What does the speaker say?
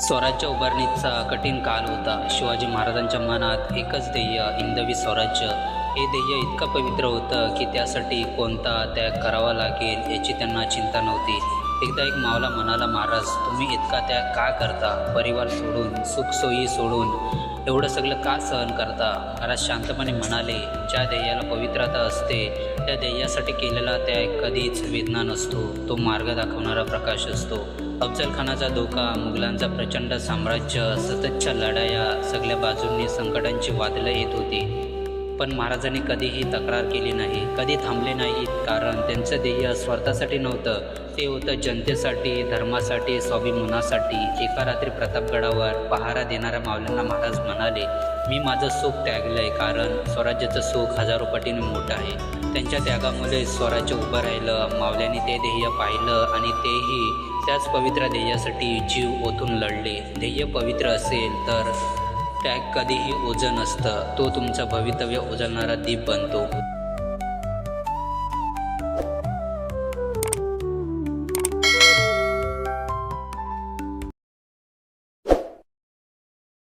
स्वराज्य उभारणीचा कठीण काल होता. शिवाजी महाराजांच्या मनात एकच ध्येय, हिंदवी स्वराज्य. हे ध्येय इतकं पवित्र होतं की त्यासाठी कोणता त्याग करावा लागेल याची त्यांना चिंता नव्हती. एकदा एक मावळा म्हणाला, महाराज तुम्ही इतका त्याग का करता? परिवार सोडून, सुखसोयी सोडून एवढं सगळं का सहन करता? महाराज शांतपणे म्हणाले, ज्या ध्येयाला पवित्रता असते त्या ध्येयासाठी केलेला त्याग कधीच वेदना नसतो, तो मार्ग दाखवणारा प्रकाश असतो. अफजल खानाचा धोका, मुघलांचा प्रचंड साम्राज्य, सततच्या लढाया, सगळ्या बाजूंनी संकटांची वादळं येत होती. पण महाराजांनी कधीही तक्रार केली नाही, कधी थांबले नाहीत. कारण त्यांचं ध्येय स्वार्थासाठी नव्हतं, ते होतं जनतेसाठी, धर्मासाठी, स्वाभिमानासाठी. एका रात्री प्रतापगडावर पहारा देणाऱ्या मावल्यांना महाराज म्हणाले, मी माझं सुख त्यागलंय, कारण स्वराज्याचं सुख हजारो पटीने मोठं आहे. त्यांच्या त्यागामुळे स्वराज्य उभं राहिलं. मावल्यांनी ते ध्येय पाहिलं आणि तेही त्याच पवित्र ध्येयासाठी जीव ओतून लढले. ध्येय पवित्र असेल तर त्याग कधीही ओझं नसतं, तो तुमचं भवितव्य उजळणारा दीप बनतो.